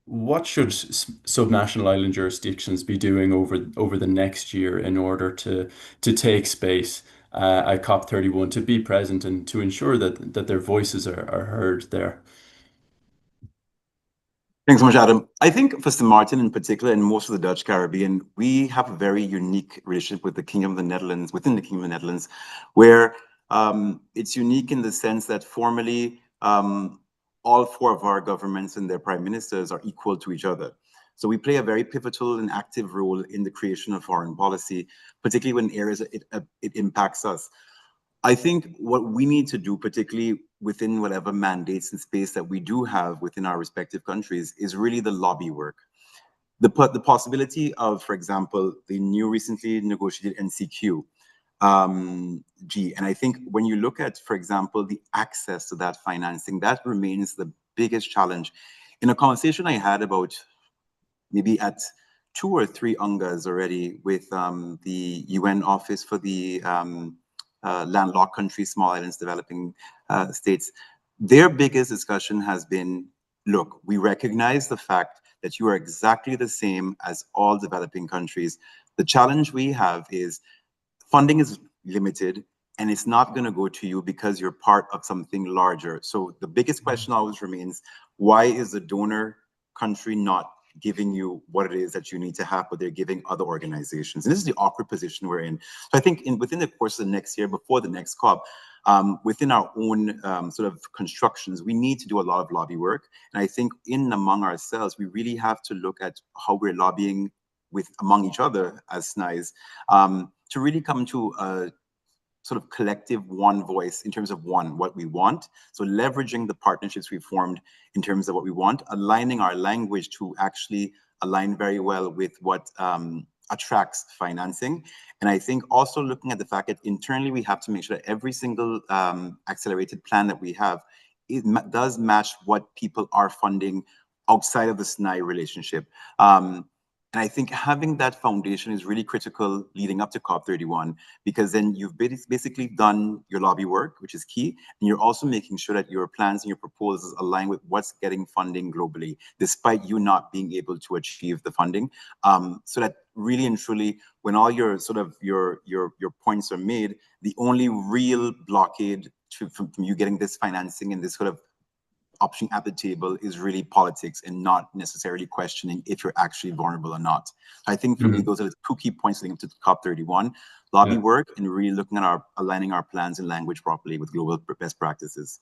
what should subnational island jurisdictions be doing over the next year in order to take space at COP31, to be present and to ensure that their voices are heard there? Thanks so much, Adam. I think for St. Martin in particular, and most of the Dutch Caribbean, we have a very unique relationship with the Kingdom of the Netherlands, within the Kingdom of the Netherlands, where it's unique in the sense that formally all four of our governments and their prime ministers are equal to each other. So we play a very pivotal and active role in the creation of foreign policy, particularly when areas it impacts us. I think what we need to do, particularly within whatever mandates and space that we do have within our respective countries, is really the lobby work. The possibility of, for example, the new recently negotiated NCQ, G. And I think when you look at, for example, the access to that financing, that remains the biggest challenge. In a conversation I had about maybe at 2 or 3 UNGAs already with the UN Office for the landlocked countries, small islands, developing states, their biggest discussion has been, look, we recognize the fact that you are exactly the same as all developing countries. The challenge we have is funding is limited and it's not going to go to you because you're part of something larger. So the biggest question always remains, why is the donor country not giving you what it is that you need to have, but they're giving other organizations? And this is the awkward position we're in. So I think within the course of the next year, before the next COP, within our own sort of constructions, we need to do a lot of lobby work. And I think among ourselves, we really have to look at how we're lobbying among each other as SNIJs to really come to a sort of collective one voice in terms of what we want. So leveraging the partnerships we formed in terms of what we want, aligning our language to actually align very well with what attracts financing. And I think also looking at the fact that internally we have to make sure that every single accelerated plan that we have, it does match what people are funding outside of the SNI relationship. And I think having that foundation is really critical leading up to COP31, because then you've basically done your lobby work, which is key. And you're also making sure that your plans and your proposals align with what's getting funding globally, despite you not being able to achieve the funding. So that really and truly, when all your sort of your points are made, the only real blockade from you getting this financing and this sort of option at the table is really politics and not necessarily questioning if you're actually vulnerable or not. I think for me, those are the 2 key points leading up to COP31, lobby work and really looking at aligning our plans and language properly with global best practices.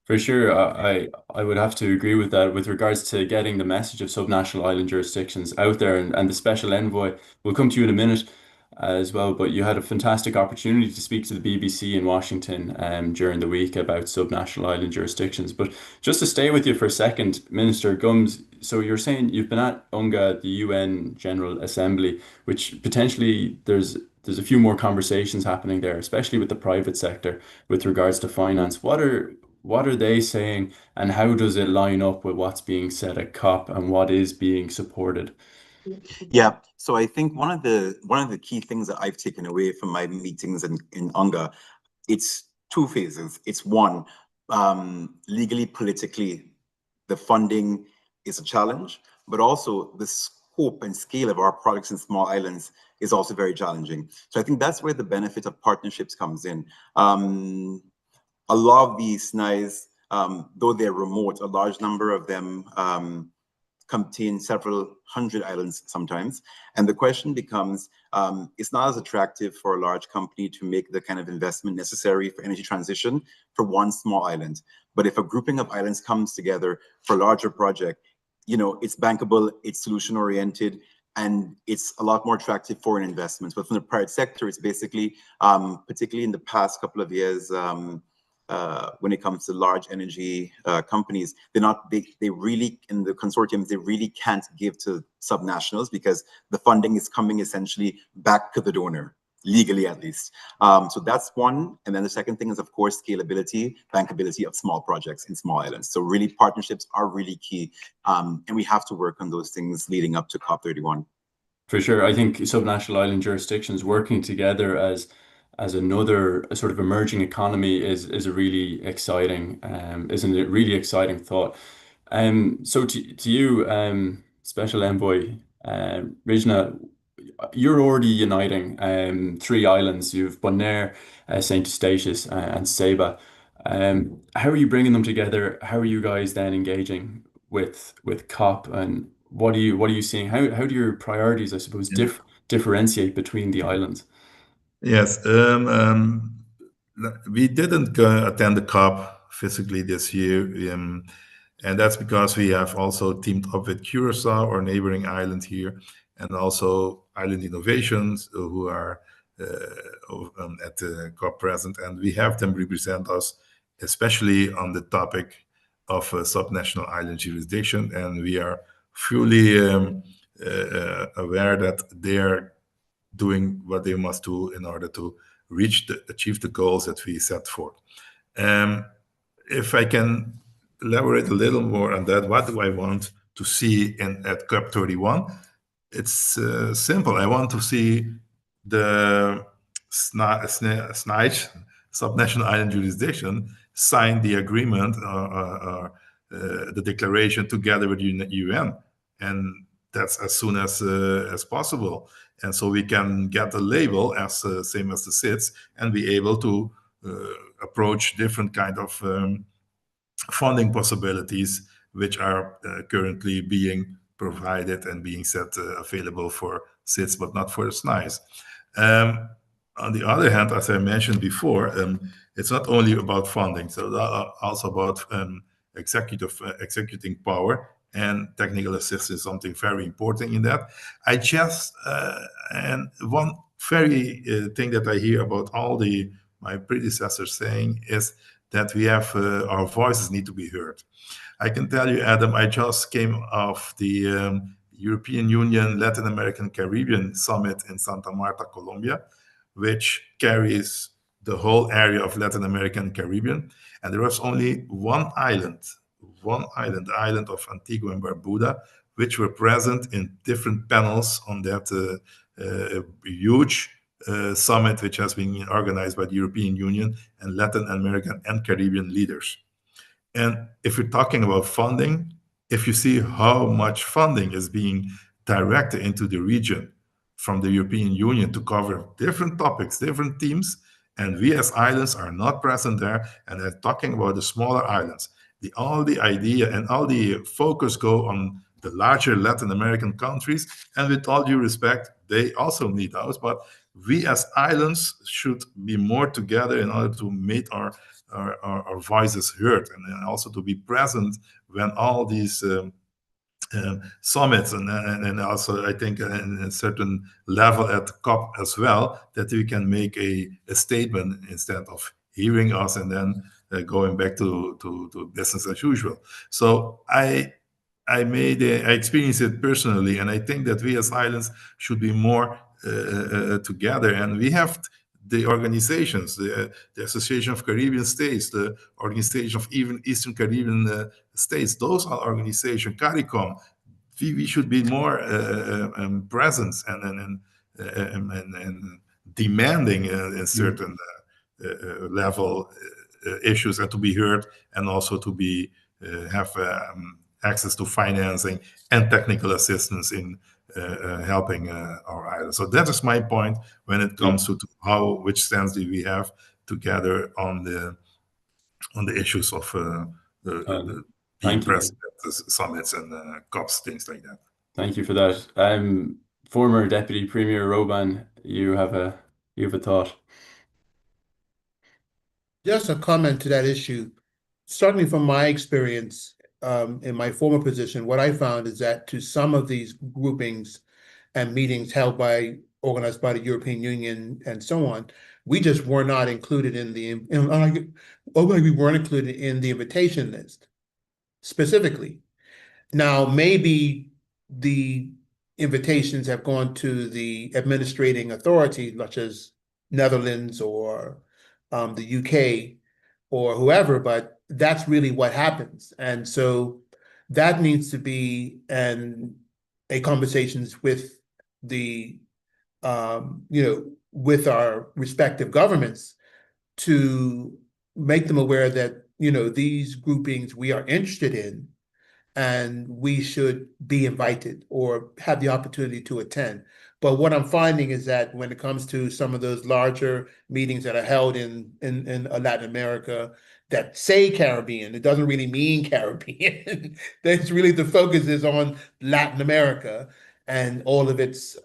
For sure, I would have to agree with that with regards to getting the message of subnational island jurisdictions out there, and the special envoy will come to you in a minute as well. But you had a fantastic opportunity to speak to the BBC in Washington during the week about subnational island jurisdictions. But just to stay with you for a second, Minister Gums, so you're saying you've been at UNGA, the UN General Assembly, which potentially there's a few more conversations happening there, especially with the private sector with regards to finance. What are they saying, and how does it line up with what's being said at COP and what is being supported? Yeah, so I think one of the key things that I've taken away from my meetings in UNGA, it's 2 phases. It's one, legally, politically, the funding is a challenge, but also the scope and scale of our projects in small islands is also very challenging. So I think that's where the benefit of partnerships comes in. A lot of these SNIJs, though they're remote, a large number of them contain several hundred islands sometimes. And the question becomes, it's not as attractive for a large company to make the kind of investment necessary for energy transition for one small island. But if a grouping of islands comes together for a larger project, it's bankable, it's solution oriented, and it's a lot more attractive for an investment. But from the private sector, it's basically, particularly in the past couple of years, when it comes to large energy companies, they really, in the consortiums, they really can't give to subnationals because the funding is coming essentially back to the donor, legally at least. So that's one. And then the second thing is, of course, scalability, bankability of small projects in small islands. So really partnerships are really key. And we have to work on those things leading up to COP31. For sure. I think subnational island jurisdictions working together as another sort of emerging economy is a really exciting isn't it really exciting thought. So to you, Special Envoy Rijna, you're already uniting 3 islands. You've Bonaire, Saint Eustatius, and Saba. How are you bringing them together? How are you guys then engaging with COP, and what are you seeing? How do your priorities, I suppose, differentiate between the islands? Yes, we didn't attend the COP physically this year. And that's because we have also teamed up with Curacao, our neighboring island here, and also Island Innovations, who are at the COP present. And we have them represent us, especially on the topic of subnational island jurisdiction. And we are fully aware that they are doing what they must do in order to achieve the goals that we set forth. If I can elaborate a little more on that, what do I want to see at COP31? It's simple. I want to see the SNIJs, Subnational Island Jurisdiction, sign the agreement or the declaration together with UN, and that's as soon as possible. And so we can get a label as same as the SIDS and be able to approach different kind of funding possibilities which are currently being provided and being set available for SIDS, but not for the SNIJs. On the other hand, as I mentioned before, it's not only about funding, so also about executing power, and technical assistance is something very important in that. And one very thing that I hear about all my predecessors saying is that we have our voices need to be heard. I can tell you, Adam, I just came off the European Union Latin American Caribbean Summit in Santa Marta, Colombia, which carries the whole area of Latin American Caribbean. And there was only one island, the island of Antigua and Barbuda, which were present in different panels on that huge summit, which has been organized by the European Union and Latin American and Caribbean leaders. And if you're talking about funding, if you see how much funding is being directed into the region from the European Union to cover different topics, different themes, and we as islands are not present there, and they're talking about the smaller islands. All the idea and all the focus go on the larger Latin American countries, and with all due respect, they also need us, but we as islands should be more together in order to make our voices heard, and also to be present when all these summits and also I think in a certain level at COP as well, that we can make a statement instead of hearing us and then going back to business as usual. So I experienced it personally, and I think that we as islands should be more together, and we have the organizations, the Association of Caribbean States, the Organization of even Eastern Caribbean States. Those are organizations. CARICOM. We should be more present and demanding in certain level issues, and to be heard, and also to be have access to financing and technical assistance in helping our island. So that is my point when it comes to which stance do we have together on the issues of being present at the summits and COPs, things like that. Thank you for that. Former Deputy Premier Roban, you have a thought. Just a comment to that issue. Certainly from my experience in my former position, what I found is that to some of these groupings and meetings organized by the European Union and so on, we just were not included we weren't included in the invitation list specifically. Now, maybe the invitations have gone to the administrating authority, such as Netherlands or the UK or whoever, but that's really what happens. And so that needs to be a conversations with the with our respective governments to make them aware that these groupings we are interested in, and we should be invited or have the opportunity to attend. But what I'm finding is that when it comes to some of those larger meetings that are held in Latin America that say Caribbean, it doesn't really mean Caribbean. That's really the focus is on Latin America and all of its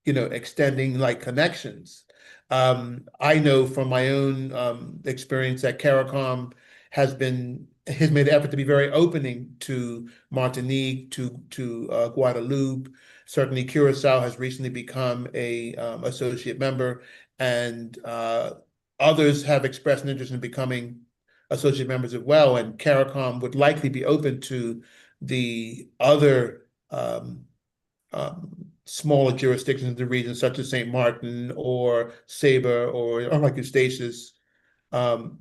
extending like connections. I know from my own experience that CARICOM has made an effort to be very opening to Martinique, to Guadeloupe. Certainly, Curacao has recently become a associate member, and others have expressed an interest in becoming associate members as well. And CARICOM would likely be open to the other smaller jurisdictions in the region, such as St. Martin or Sabre or like Eustatius,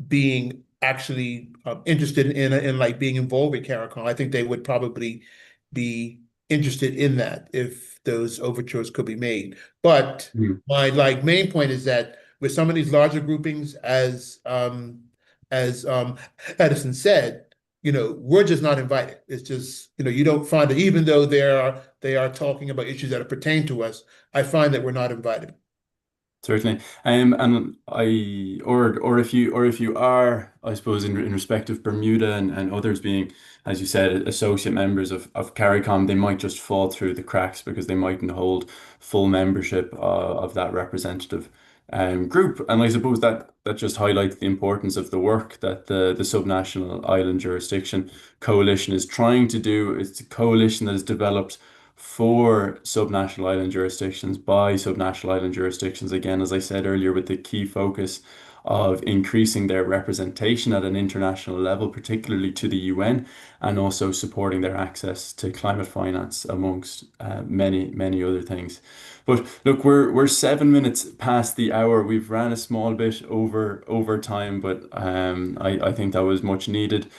being actually interested in like being involved with CARICOM. I think they would probably be interested in that if those overtures could be made. But my like main point is that with some of these larger groupings, as Edison said, we're just not invited. It's just, you don't find it, even though they are talking about issues that pertain to us. I find that we're not invited. Certainly. And or if you are, I suppose, in respect of Bermuda and others being, as you said, associate members of CARICOM, they might just fall through the cracks because they mightn't hold full membership of that representative group. And I suppose that just highlights the importance of the work that the Subnational Island Jurisdiction Coalition is trying to do. It's a coalition that is developed for subnational island jurisdictions by subnational island jurisdictions, again, as I said earlier, with the key focus of increasing their representation at an international level, particularly to the UN, and also supporting their access to climate finance, amongst many other things. But look, we're 7 minutes past the hour. We've ran a small bit over time, but I think that was much needed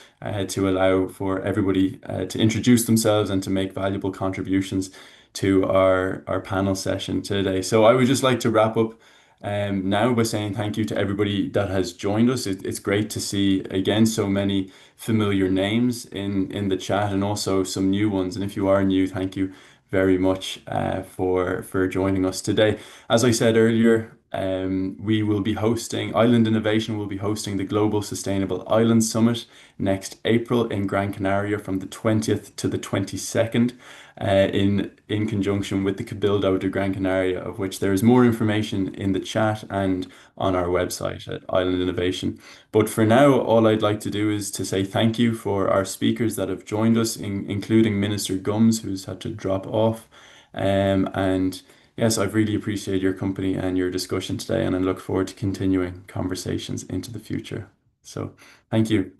to allow for everybody to introduce themselves and to make valuable contributions to our panel session today. So I would just like to wrap up now by saying thank you to everybody that has joined us. It's great to see again so many familiar names in the chat, and also some new ones. And if you are new, thank you very much for joining us today. As I said earlier, we will be hosting, Island Innovation will be hosting the Global Sustainable Island Summit next April in Gran Canaria from the 20th to the 22nd in conjunction with the Cabildo de Gran Canaria, of which there is more information in the chat and on our website at Island Innovation. But for now, all I'd like to do is to say thank you for our speakers that have joined us, including Minister Gums, who's had to drop off. And yes, I've really appreciated your company and your discussion today, and I look forward to continuing conversations into the future. So thank you.